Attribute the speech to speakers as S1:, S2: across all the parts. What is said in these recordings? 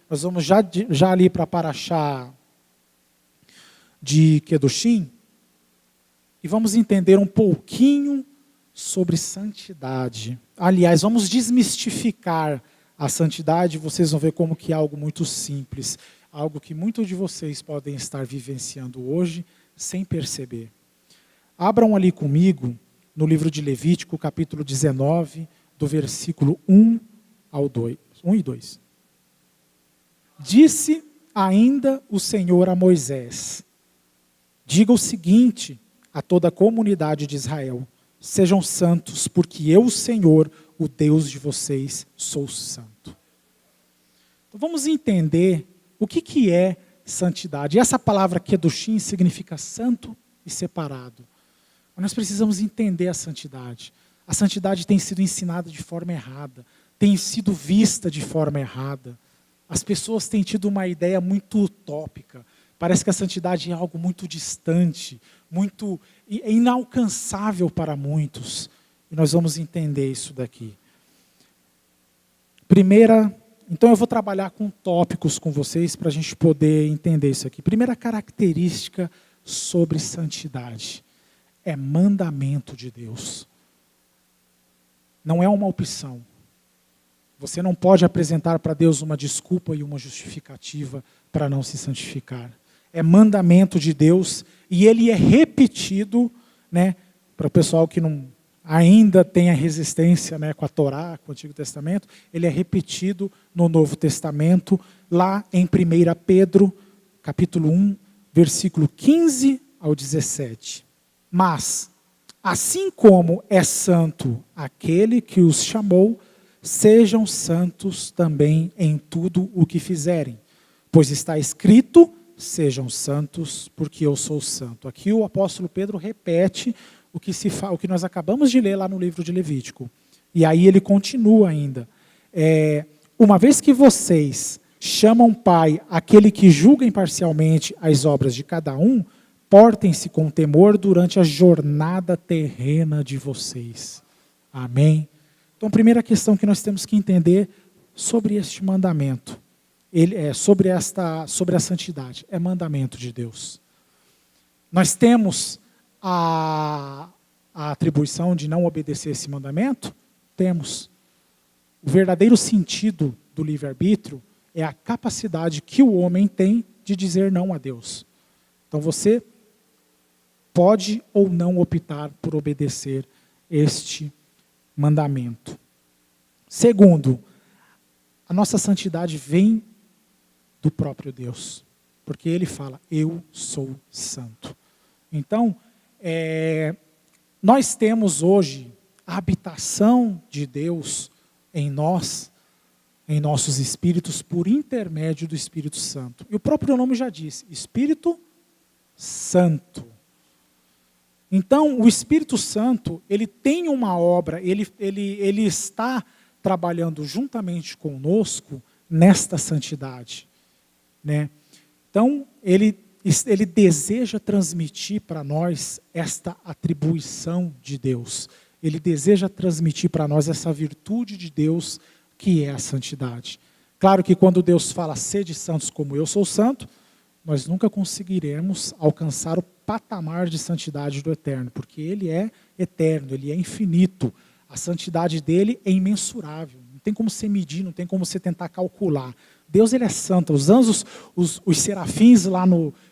S1: Nós vamos já ali para Paraxá de Kedoshim, e vamos entender um pouquinho sobre santidade. Aliás, vamos desmistificar a santidade, vocês vão ver como que é algo muito simples, algo que muitos de vocês podem estar vivenciando hoje sem perceber. Abram ali comigo no livro de Levítico, capítulo 19, do versículo 1 e 2. Disse ainda o Senhor a Moisés: diga o seguinte a toda a comunidade de Israel: sejam santos, porque eu, o Senhor, o Deus de vocês, sou santo. Então vamos entender o que é santidade. E essa palavra kedoshim significa santo e separado. Nós precisamos entender a santidade. A santidade tem sido ensinada de forma errada, tem sido vista de forma errada. As pessoas têm tido uma ideia muito utópica. Parece que a santidade é algo muito distante, muito inalcançável para muitos. E nós vamos entender isso daqui. Então eu vou trabalhar com tópicos com vocês para a gente poder entender isso aqui. Primeira característica sobre santidade: é mandamento de Deus. Não é uma opção. Você não pode apresentar para Deus uma desculpa e uma justificativa para não se santificar. É mandamento de Deus e ele é repetido, né, para o pessoal que não ainda tem a resistência, né, com a Torá, com o Antigo Testamento, ele é repetido no Novo Testamento, lá em 1 Pedro, capítulo 1, versículo 15 ao 17. Mas, assim como é santo aquele que os chamou, sejam santos também em tudo o que fizerem. Pois está escrito: sejam santos, porque eu sou santo. Aqui o apóstolo Pedro repete o que nós acabamos de ler lá no livro de Levítico. E aí ele continua ainda. Uma vez que vocês chamam Pai aquele que julga imparcialmente as obras de cada um, portem-se com temor durante a jornada terrena de vocês. Amém? Então, a primeira questão que nós temos que entender sobre este mandamento, sobre a santidade, é mandamento de Deus. Nós temos a atribuição de não obedecer esse mandamento? Temos. O verdadeiro sentido do livre-arbítrio é a capacidade que o homem tem de dizer não a Deus. Então você pode ou não optar por obedecer este mandamento. Segundo, a nossa santidade vem do próprio Deus, porque ele fala: eu sou santo. Então, nós temos hoje a habitação de Deus em nós, em nossos espíritos, por intermédio do Espírito Santo. E o próprio nome já diz: Espírito Santo. Então, o Espírito Santo, ele tem uma obra, ele está trabalhando juntamente conosco nesta santidade, né? Então, ele deseja transmitir para nós esta atribuição de Deus. Ele deseja transmitir para nós essa virtude de Deus, que é a santidade. Claro que quando Deus fala: sede santos como eu sou santo, nós nunca conseguiremos alcançar o patamar de santidade do Eterno, porque Ele é eterno, Ele é infinito. A santidade dele é imensurável. Não tem como você medir, não tem como você tentar calcular. Deus, ele é santo. Os anjos, os serafins lá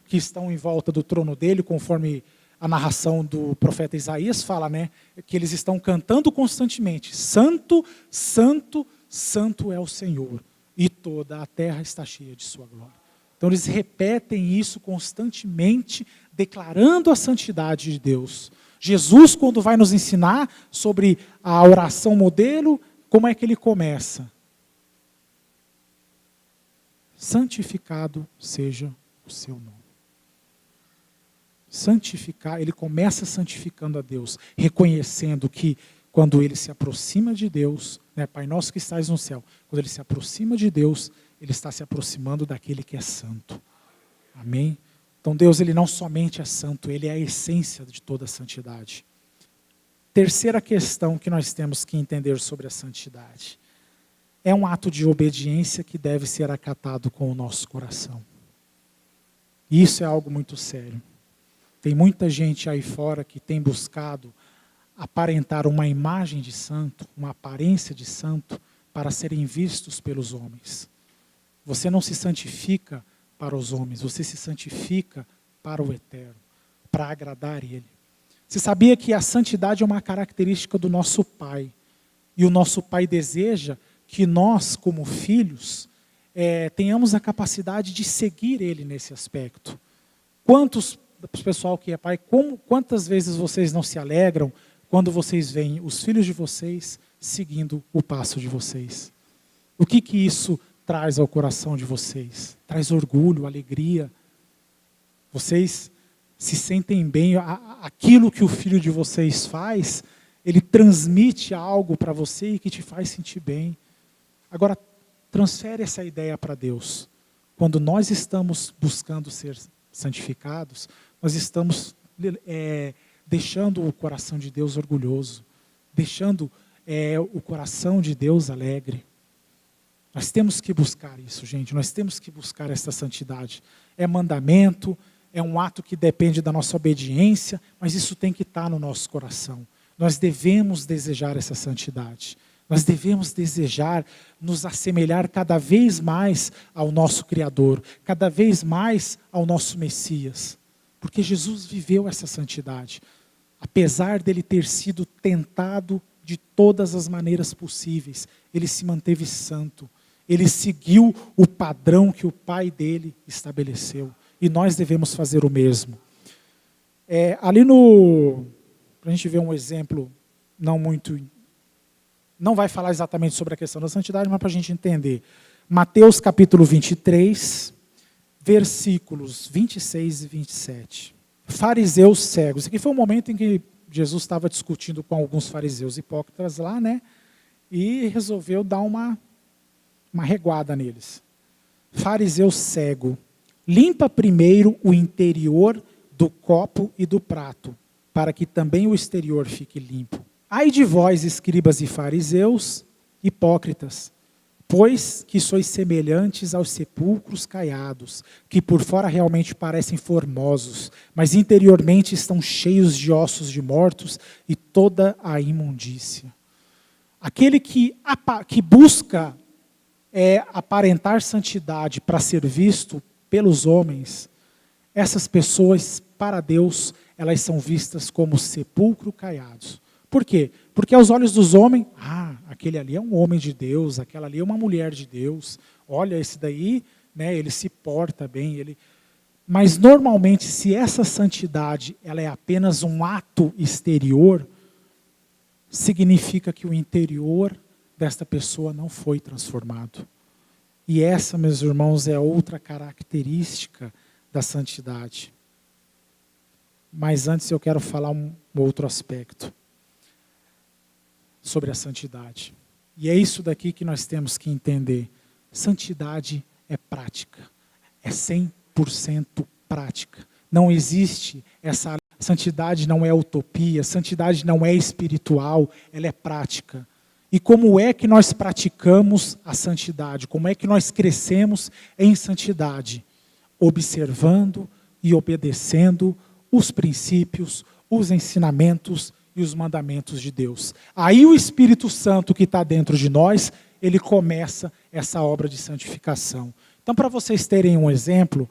S1: que estão em volta do trono dele, conforme a narração do profeta Isaías fala, né, que eles estão cantando constantemente: santo, santo, santo é o Senhor, e toda a terra está cheia de sua glória. Então eles repetem isso constantemente, declarando a santidade de Deus. Jesus, quando vai nos ensinar sobre a oração modelo, como é que ele começa? Santificado seja o seu nome. Santificar, ele começa santificando a Deus, reconhecendo que quando ele se aproxima de Deus, né, Pai nosso que estás no céu, quando ele se aproxima de Deus, ele está se aproximando daquele que é santo. Amém? Então Deus, ele não somente é santo, ele é a essência de toda a santidade. Terceira questão que nós temos que entender sobre a santidade. é um ato de obediência que deve ser acatado com o nosso coração. E isso é algo muito sério. Tem muita gente aí fora que tem buscado aparentar uma imagem de santo, uma aparência de santo, para serem vistos pelos homens. Você não se santifica para os homens, você se santifica para o Eterno, para agradar Ele. Você sabia que a santidade é uma característica do nosso Pai, e o nosso Pai deseja que nós, como filhos, tenhamos a capacidade de seguir Ele nesse aspecto. Pessoal que é pai, quantas vezes vocês não se alegram quando vocês veem os filhos de vocês seguindo o passo de vocês? O que isso traz ao coração de vocês? Traz orgulho, alegria. Vocês se sentem bem. Aquilo que o filho de vocês faz, ele transmite algo para você e que te faz sentir bem. Agora, transfere essa ideia para Deus. Quando nós estamos buscando ser santificados, nós estamos deixando o coração de Deus orgulhoso, deixando o coração de Deus alegre. Nós temos que buscar isso, gente. Nós temos que buscar essa santidade. É mandamento, é um ato que depende da nossa obediência, mas isso tem que estar no nosso coração. Nós devemos desejar essa santidade. Nós devemos desejar nos assemelhar cada vez mais ao nosso Criador, cada vez mais ao nosso Messias. Porque Jesus viveu essa santidade. Apesar dele ter sido tentado de todas as maneiras possíveis, ele se manteve santo. Ele seguiu o padrão que o Pai dele estabeleceu. E nós devemos fazer o mesmo. Para a gente ver um exemplo não vai falar exatamente sobre a questão da santidade, mas para a gente entender. Mateus capítulo 23, versículos 26 e 27. Fariseus cegos. Esse aqui foi um momento em que Jesus estava discutindo com alguns fariseus hipócritas lá, né? E resolveu dar uma reguada neles. Fariseu cego. Limpa primeiro o interior do copo e do prato, para que também o exterior fique limpo. Ai de vós, escribas e fariseus, hipócritas, pois que sois semelhantes aos sepulcros caiados, que por fora realmente parecem formosos, mas interiormente estão cheios de ossos de mortos e toda a imundícia. Aquele que busca aparentar santidade para ser visto pelos homens, essas pessoas, para Deus, elas são vistas como sepulcro caiados. Por quê? Porque aos olhos dos homens, aquele ali é um homem de Deus, aquela ali é uma mulher de Deus, olha, esse daí, né, ele se porta bem. Mas normalmente, se essa santidade ela é apenas um ato exterior, significa que o interior desta pessoa não foi transformado. E essa, meus irmãos, é outra característica da santidade. Mas antes eu quero falar um outro aspecto sobre a santidade. E é isso daqui que nós temos que entender. Santidade é prática. É 100% prática. Não existe essa... Santidade não é utopia, santidade não é espiritual, ela é prática. E como é que nós praticamos a santidade? Como é que nós crescemos em santidade? Observando e obedecendo os princípios, os ensinamentos e os mandamentos de Deus. Aí o Espírito Santo que está dentro de nós, ele começa essa obra de santificação. Então, para vocês terem um exemplo,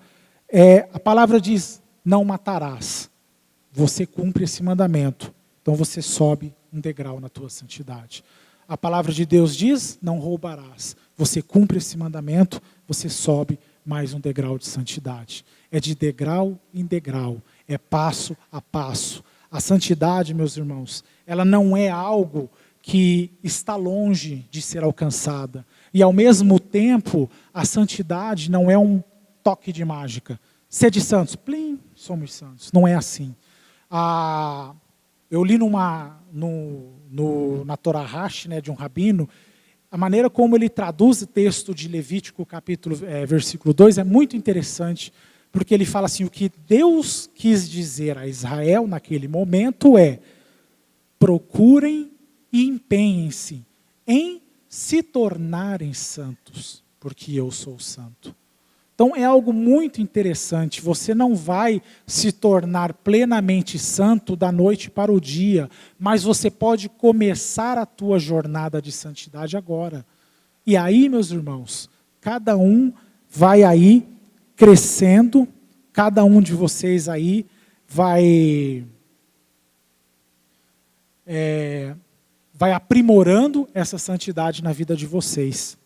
S1: a palavra diz, não matarás. Você cumpre esse mandamento, então você sobe um degrau na tua santidade. A palavra de Deus diz, não roubarás. Você cumpre esse mandamento, você sobe mais um degrau de santidade. É de degrau em degrau, é passo a passo. A santidade, meus irmãos, ela não é algo que está longe de ser alcançada. E ao mesmo tempo, a santidade não é um toque de mágica. Sede santos, plim, somos santos. Não é assim. Eu li na Torá Rashi, né, de um rabino, a maneira como ele traduz o texto de Levítico, versículo 2, é muito interessante, porque ele fala assim, o que Deus quis dizer a Israel naquele momento é, procurem e empenhem-se em se tornarem santos, porque eu sou santo. Então é algo muito interessante, você não vai se tornar plenamente santo da noite para o dia, mas você pode começar a tua jornada de santidade agora. E aí, meus irmãos, cada um vai aí crescendo, cada um de vocês aí vai aprimorando essa santidade na vida de vocês.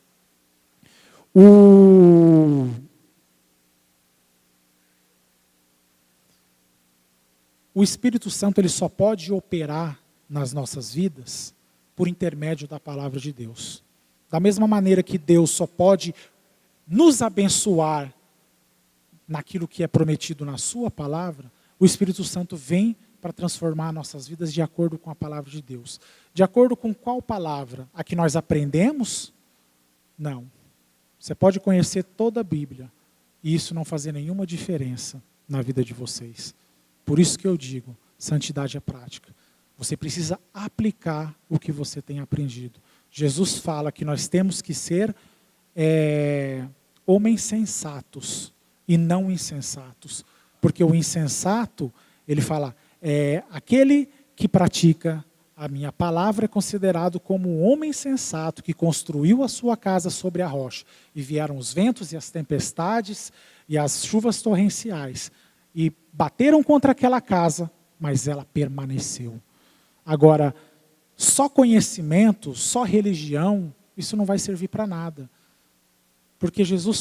S1: O Espírito Santo ele só pode operar nas nossas vidas por intermédio da palavra de Deus. Da mesma maneira que Deus só pode nos abençoar naquilo que é prometido na sua palavra, o Espírito Santo vem para transformar nossas vidas de acordo com a palavra de Deus. De acordo com qual palavra? A que nós aprendemos? Não. Você pode conhecer toda a Bíblia e isso não fazer nenhuma diferença na vida de vocês. Por isso que eu digo, santidade é prática. Você precisa aplicar o que você tem aprendido. Jesus fala que nós temos que ser homens sensatos e não insensatos. Porque o insensato, ele fala, aquele que pratica a minha palavra é considerado como um homem sensato que construiu a sua casa sobre a rocha. E vieram os ventos e as tempestades e as chuvas torrenciais. E bateram contra aquela casa, mas ela permaneceu. Agora, só conhecimento, só religião, isso não vai servir para nada. Porque Jesus